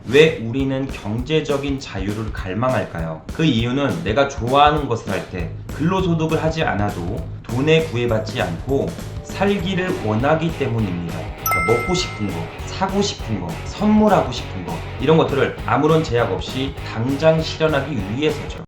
왜 우리는 경제적인 자유를 갈망할까요? 그 이유는 내가 좋아하는 것을 할 때 근로소득을 하지 않아도 돈에 구애받지 않고 살기를 원하기 때문입니다. 그러니까 먹고 싶은 거, 사고 싶은 거, 선물하고 싶은 거 이런 것들을 아무런 제약 없이 당장 실현하기 위해서죠.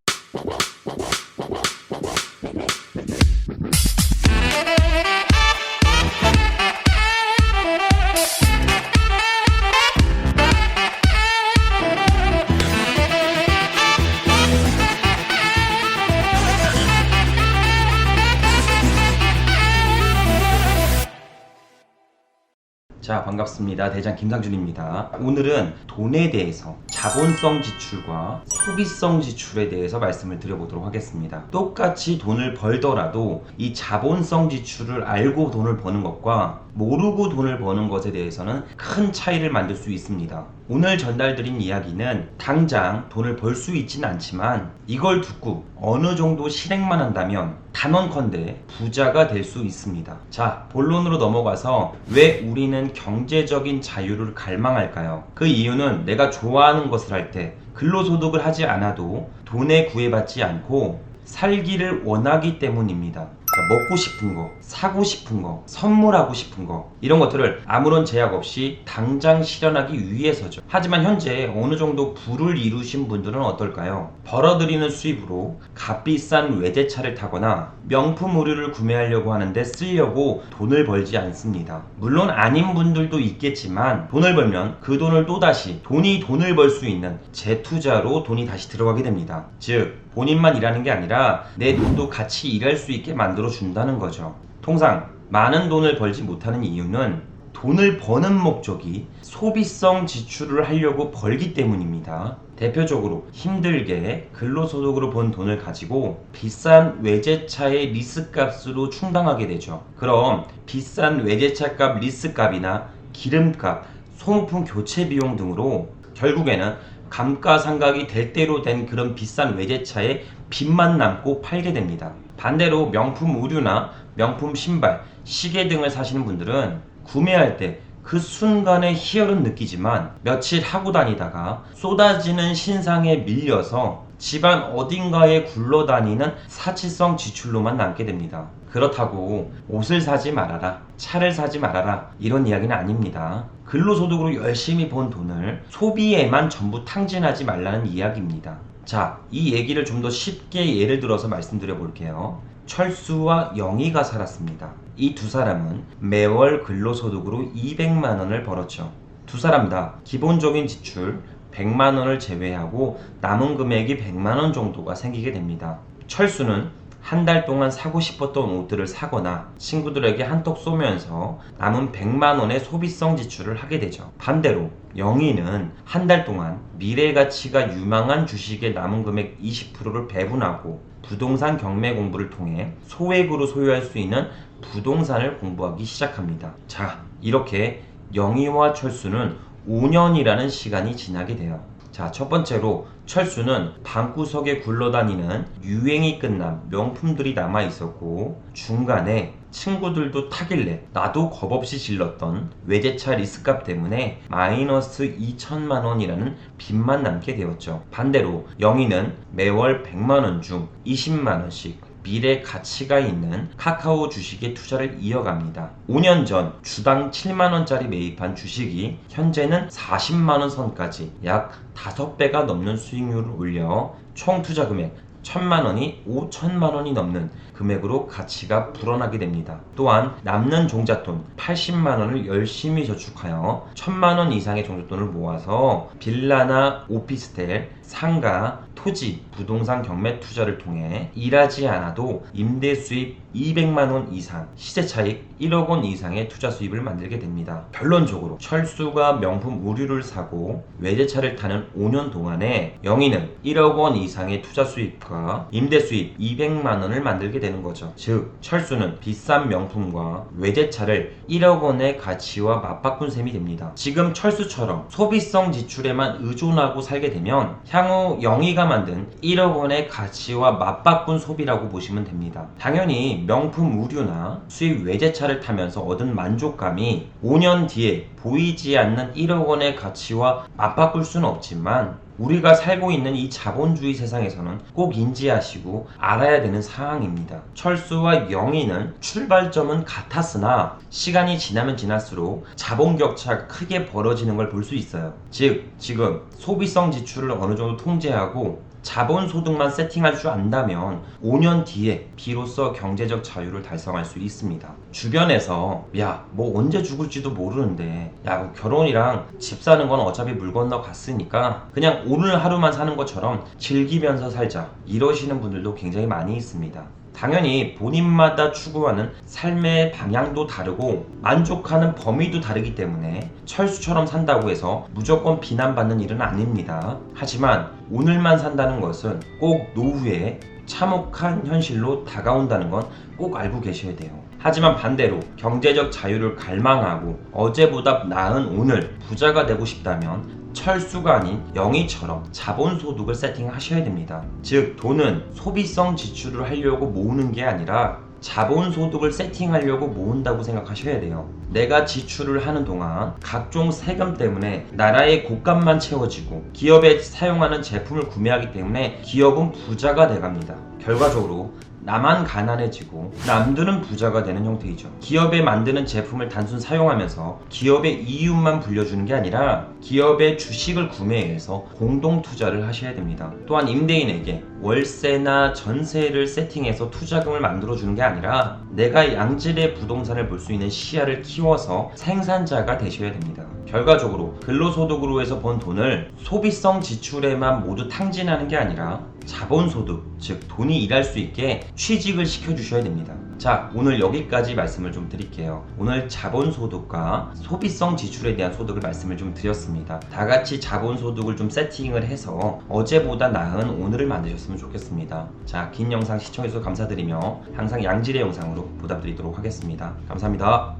자, 반갑습니다. 대장 김상준입니다. 오늘은 돈에 대해서 자본성 지출과 소비성 지출에 대해서 말씀을 드려보도록 하겠습니다. 똑같이 돈을 벌더라도 이 자본성 지출을 알고 돈을 버는 것과 모르고 돈을 버는 것에 대해서는 큰 차이를 만들 수 있습니다. 오늘 전달드린 이야기는 당장 돈을 벌 수 있진 않지만 이걸 듣고 어느 정도 실행만 한다면 단언컨대 부자가 될 수 있습니다. 자, 본론으로 넘어가서 왜 우리는 경제적인 자유를 갈망할까요? 그 이유는 내가 좋아하는 것을 할 때 근로소득을 하지 않아도 돈에 구애받지 않고 살기를 원하기 때문입니다. 그러니까 먹고 싶은 거, 사고 싶은 거, 선물하고 싶은 거 이런 것들을 아무런 제약 없이 당장 실현하기 위해서죠. 하지만 현재 어느 정도 부를 이루신 분들은 어떨까요? 벌어들이는 수입으로 값비싼 외제차를 타거나 명품 의류를 구매하려고 하는데 쓰려고 돈을 벌지 않습니다. 물론 아닌 분들도 있겠지만 돈을 벌면 그 돈을 또다시 돈을 벌 수 있는 재투자로 돈이 다시 들어가게 됩니다. 즉 본인만 일하는 게 아니라 내 돈도 같이 일할 수 있게 만들어 준다는 거죠. 통상 많은 돈을 벌지 못하는 이유는 돈을 버는 목적이 소비성 지출을 하려고 벌기 때문입니다. 대표적으로 힘들게 근로소득으로 번 돈을 가지고 비싼 외제차의 리스값으로 충당하게 되죠. 그럼 비싼 외제차 값 리스값이나 기름값, 소모품 교체 비용 등으로 결국에는 감가상각이 될 대로 된 그런 비싼 외제차에 빚만 남고 팔게 됩니다. 반대로 명품 의류나 명품 신발, 시계 등을 사시는 분들은 구매할 때 그 순간의 희열은 느끼지만 며칠 하고 다니다가 쏟아지는 신상에 밀려서 집안 어딘가에 굴러다니는 사치성 지출로만 남게 됩니다. 그렇다고 옷을 사지 말아라, 차를 사지 말아라 이런 이야기는 아닙니다. 근로소득으로 열심히 번 돈을 소비에만 전부 탕진하지 말라는 이야기입니다. 자, 이 얘기를 좀 더 쉽게 예를 들어서 말씀드려 볼게요. 철수와 영희가 살았습니다. 이 두 사람은 매월 근로소득으로 200만 원을 벌었죠. 두 사람 다 기본적인 지출 100만 원을 제외하고 남은 금액이 100만 원 정도가 생기게 됩니다. 철수는 한 달 동안 사고 싶었던 옷들을 사거나 친구들에게 한턱 쏘면서 남은 100만 원의 소비성 지출을 하게 되죠. 반대로 영희는 한 달 동안 미래 가치가 유망한 주식의 남은 금액 20%를 배분하고 부동산 경매 공부를 통해 소액으로 소유할 수 있는 부동산을 공부하기 시작합니다. 자, 이렇게 영희와 철수는 5년이라는 시간이 지나게 돼요. 자, 첫 번째로 철수는 방구석에 굴러다니는 유행이 끝난 명품들이 남아 있었고 중간에 친구들도 타길래 나도 겁없이 질렀던 외제차 리스값 때문에 마이너스 2천만 원이라는 빚만 남게 되었죠. 반대로 영희는 매월 100만 원 중 20만 원씩 미래 가치가 있는 카카오 주식에 투자를 이어갑니다. 5년 전 주당 7만원짜리 매입한 주식이 현재는 40만원 선까지 약 5배가 넘는 수익률을 올려 총 투자 금액 1000만원이 5천만원이 넘는 금액으로 가치가 불어나게 됩니다. 또한 남는 종잣돈 80만원을 열심히 저축하여 1000만원 이상의 종잣돈을 모아서 빌라나 오피스텔, 상가, 토지, 부동산 경매 투자를 통해 일하지 않아도 임대 수입 200만원 이상, 시세 차익 1억 원 이상의 투자 수입을 만들게 됩니다. 결론적으로 철수가 명품 의류를 사고 외제차를 타는 5년 동안에 영희는 1억 원 이상의 투자 수입과 임대 수입 200만원을 만들게 되는 거죠. 즉 철수는 비싼 명품과 외제차를 1억 원의 가치와 맞바꾼 셈이 됩니다. 지금 철수처럼 소비성 지출에만 의존하고 살게 되면 향후 영희가 만든 1억 원의 가치와 맞바꾼 소비라고 보시면 됩니다. 당연히 본인이 명품 의류나 수입 외제차를 타면서 얻은 만족감이 5년 뒤에 보이지 않는 1억 원의 가치와 맞바꿀 수는 없지만 우리가 살고 있는 이 자본주의 세상에서는 꼭 인지하시고 알아야 되는 사항입니다. 철수와 영희는 출발점은 같았으나 시간이 지나면 지날수록 자본 격차가 크게 벌어지는 걸 볼 수 있어요. 즉, 지금 소비성 지출을 어느 정도 통제하고 자본소득만 세팅할 줄 안다면 5년 뒤에 비로소 경제적 자유를 달성할 수 있습니다. 주변에서 야, 뭐 언제 죽을지도 모르는데 야, 결혼이랑 집 사는 건 어차피 물 건너 갔으니까 그냥 오늘 하루만 사는 것처럼 즐기면서 살자, 이러시는 분들도 굉장히 많이 있습니다. 당연히 본인마다 추구하는 삶의 방향도 다르고 만족하는 범위도 다르기 때문에 철수처럼 산다고 해서 무조건 비난받는 일은 아닙니다. 하지만 오늘만 산다는 것은 꼭 노후에 참혹한 현실로 다가온다는 건 꼭 알고 계셔야 돼요. 하지만 반대로 경제적 자유를 갈망하고 어제보다 나은 오늘 부자가 되고 싶다면 철수가 아닌 영희처럼 자본소득을 세팅하셔야 됩니다. 즉, 돈은 소비성 지출을 하려고 모으는 게 아니라 자본소득을 세팅하려고 모은다고 생각하셔야 돼요. 내가 지출을 하는 동안 각종 세금 때문에 나라의 곳간만 채워지고 기업에 사용하는 제품을 구매하기 때문에 기업은 부자가 돼갑니다. 결과적으로 나만 가난해지고 남들은 부자가 되는 형태이죠. 기업에 만드는 제품을 단순 사용하면서 기업의 이윤만 불려주는 게 아니라 기업의 주식을 구매해서 공동 투자를 하셔야 됩니다. 또한 임대인에게 월세나 전세를 세팅해서 투자금을 만들어주는 게 아니라 내가 양질의 부동산을 볼 수 있는 시야를 키워서 생산자가 되셔야 됩니다. 결과적으로 근로소득으로 해서 번 돈을 소비성 지출에만 모두 탕진하는 게 아니라 자본소득, 즉 돈이 일할 수 있게 취직을 시켜주셔야 됩니다. 자, 오늘 여기까지 말씀을 좀 드릴게요. 오늘 자본소득과 소비성 지출에 대한 소득을 말씀을 좀 드렸습니다. 다같이 자본소득을 좀 세팅을 해서 어제보다 나은 오늘을 만드셨으면 좋겠습니다. 자, 긴 영상 시청해주셔서 감사드리며 항상 양질의 영상으로 보답드리도록 하겠습니다. 감사합니다.